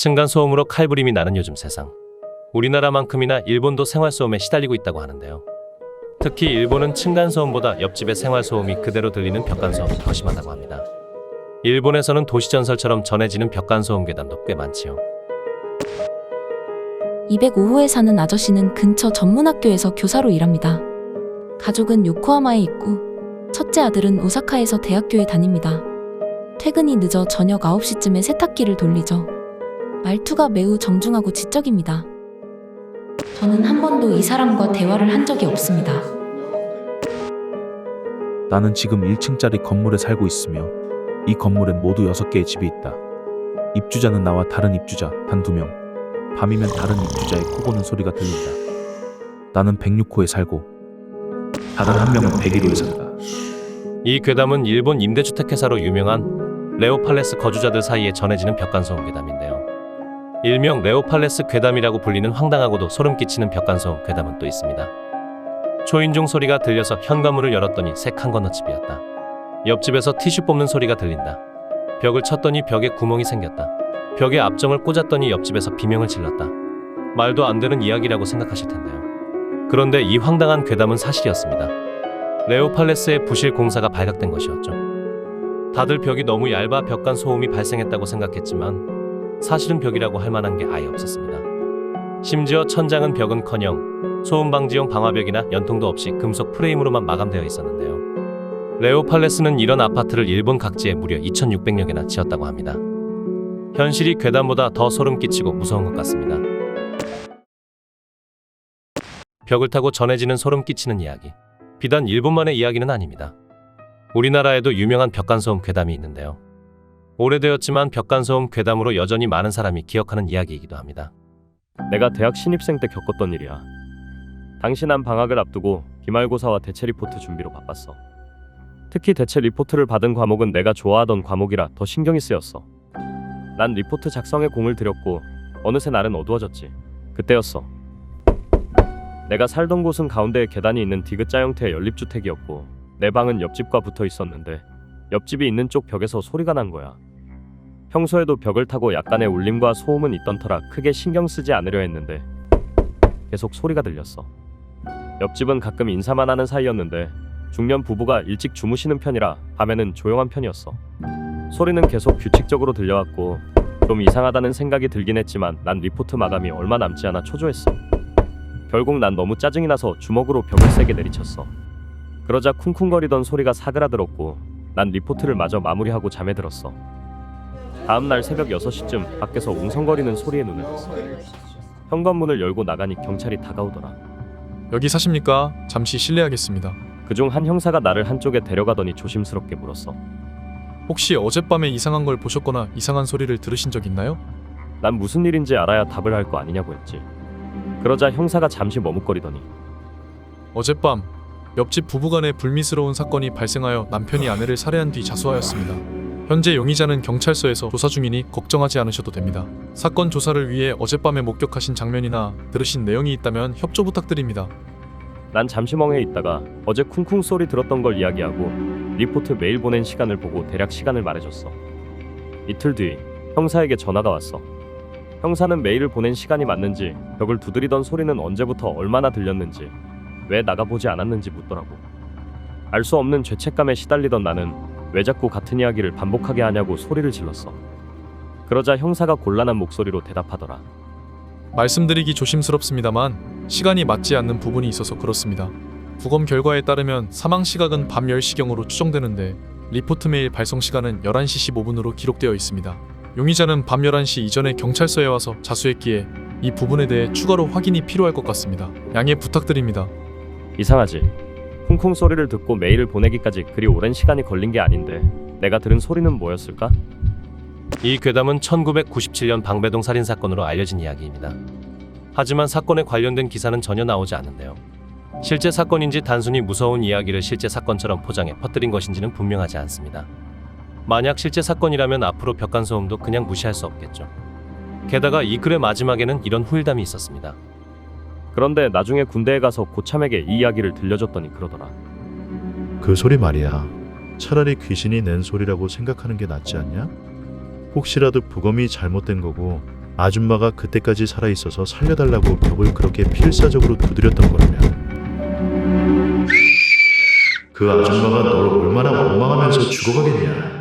층간소음으로 칼부림이 나는 요즘 세상. 우리나라만큼이나 일본도 생활소음에 시달리고 있다고 하는데요. 특히 일본은 층간소음보다 옆집의 생활소음이 그대로 들리는 벽간소음이 더 심하다고 합니다. 일본에서는 도시전설처럼 전해지는 벽간소음 괴담도 꽤 많지요. 205호에 사는 아저씨는 근처 전문학교에서 교사로 일합니다. 가족은 요코하마에 있고 첫째 아들은 오사카에서 대학교에 다닙니다. 퇴근이 늦어 저녁 9시쯤에 세탁기를 돌리죠. 말투가 매우 정중하고 지적입니다. 저는 한 번도 이 사람과 대화를 한 적이 없습니다. 나는 지금 1층짜리 건물에 살고 있으며 이 건물엔 모두 6개의 집이 있다. 입주자는 나와 다른 입주자 단 2명. 밤이면 다른 입주자의 코 고는 소리가 들린다. 나는 106호에 살고 다른 한 명은 101호에 산다. 이 괴담은 일본 임대주택회사로 유명한 레오팔레스 거주자들 사이에 전해지는 벽간소음 괴담인데요. 일명 레오팔레스 괴담이라고 불리는 황당하고도 소름 끼치는 벽간소음 괴담은 또 있습니다. 초인종 소리가 들려서 현관문을 열었더니 새 칸 건너 집이었다. 옆집에서 티슈 뽑는 소리가 들린다. 벽을 쳤더니 벽에 구멍이 생겼다. 벽에 압정을 꽂았더니 옆집에서 비명을 질렀다. 말도 안 되는 이야기라고 생각하실 텐데요. 그런데 이 황당한 괴담은 사실이었습니다. 레오팔레스의 부실 공사가 발각된 것이었죠. 다들 벽이 너무 얇아 벽간 소음이 발생했다고 생각했지만 사실은 벽이라고 할 만한 게 아예 없었습니다. 심지어 천장은 벽은커녕 소음 방지용 방화벽이나 연통도 없이 금속 프레임으로만 마감되어 있었는데요. 레오팔레스는 이런 아파트를 일본 각지에 무려 2,600여 개나 지었다고 합니다. 현실이 괴담보다 더 소름 끼치고 무서운 것 같습니다. 벽을 타고 전해지는 소름 끼치는 이야기. 비단 일본만의 이야기는 아닙니다. 우리나라에도 유명한 벽간소음 괴담이 있는데요. 오래되었지만 벽간소음 괴담으로 여전히 많은 사람이 기억하는 이야기이기도 합니다. 내가 대학 신입생 때 겪었던 일이야. 당시 난 방학을 앞두고 기말고사와 대체 리포트 준비로 바빴어. 특히 대체 리포트를 받은 과목은 내가 좋아하던 과목이라 더 신경이 쓰였어. 난 리포트 작성에 공을 들였고 어느새 날은 어두워졌지. 그때였어. 내가 살던 곳은 가운데에 계단이 있는 디귿자 형태의 연립주택이었고 내 방은 옆집과 붙어 있었는데 옆집이 있는 쪽 벽에서 소리가 난 거야. 평소에도 벽을 타고 약간의 울림과 소음은 있던 터라 크게 신경 쓰지 않으려 했는데 계속 소리가 들렸어. 옆집은 가끔 인사만 하는 사이였는데 중년 부부가 일찍 주무시는 편이라 밤에는 조용한 편이었어. 소리는 계속 규칙적으로 들려왔고 좀 이상하다는 생각이 들긴 했지만 난 리포트 마감이 얼마 남지 않아 초조했어. 결국 난 너무 짜증이 나서 주먹으로 벽을 세게 내리쳤어. 그러자 쿵쿵거리던 소리가 사그라들었고 난 리포트를 마저 마무리하고 잠에 들었어. 다음날 새벽 6시쯤 밖에서 웅성거리는 소리에 눈을 떴어. 현관문을 열고 나가니 경찰이 다가오더라. 여기 사십니까? 잠시 실례하겠습니다. 그중 한 형사가 나를 한쪽에 데려가더니 조심스럽게 물었어. 혹시 어젯밤에 이상한 걸 보셨거나 이상한 소리를 들으신 적 있나요? 난 무슨 일인지 알아야 답을 할 거 아니냐고 했지. 그러자 형사가 잠시 머뭇거리더니 어젯밤 옆집 부부간에 불미스러운 사건이 발생하여 남편이 아내를 살해한 뒤 자수하였습니다. 현재 용의자는 경찰서에서 조사 중이니 걱정하지 않으셔도 됩니다. 사건 조사를 위해 어젯밤에 목격하신 장면이나 들으신 내용이 있다면 협조 부탁드립니다. 난 잠시 멍해 있다가 어제 쿵쿵 소리 들었던 걸 이야기하고 리포트 메일 보낸 시간을 보고 대략 시간을 말해줬어. 이틀 뒤 형사에게 전화가 왔어. 형사는 메일을 보낸 시간이 맞는지 벽을 두드리던 소리는 언제부터 얼마나 들렸는지 왜 나가보지 않았는지 묻더라고. 알 수 없는 죄책감에 시달리던 나는 왜 자꾸 같은 이야기를 반복하게 하냐고 소리를 질렀어. 그러자 형사가 곤란한 목소리로 대답하더라. 말씀드리기 조심스럽습니다만 시간이 맞지 않는 부분이 있어서 그렇습니다. 부검 결과에 따르면 사망 시각은 밤 10시경으로 추정되는데 리포트 메일 발송 시간은 11시 15분으로 기록되어 있습니다. 용의자는 밤 11시 이전에 경찰서에 와서 자수했기에 이 부분에 대해 추가로 확인이 필요할 것 같습니다. 양해 부탁드립니다. 이상하지? 쿵쿵 소리를 듣고 메일을 보내기까지 그리 오랜 시간이 걸린 게 아닌데 내가 들은 소리는 뭐였을까? 이 괴담은 1997년 방배동 살인사건으로 알려진 이야기입니다. 하지만 사건에 관련된 기사는 전혀 나오지 않는데요. 실제 사건인지 단순히 무서운 이야기를 실제 사건처럼 포장해 퍼뜨린 것인지는 분명하지 않습니다. 만약 실제 사건이라면 앞으로 벽간소음도 그냥 무시할 수 없겠죠. 게다가 이 글의 마지막에는 이런 후일담이 있었습니다. 그런데 나중에 군대에 가서 고참에게 이 이야기를 들려줬더니 그러더라. 그 소리 말이야. 차라리 귀신이 낸 소리라고 생각하는 게 낫지 않냐? 혹시라도 부검이 잘못된 거고 아줌마가 그때까지 살아있어서 살려달라고 벽을 그렇게 필사적으로 두드렸던 거라면 그 아줌마가 널 얼마나 원망하면서 죽어가겠냐.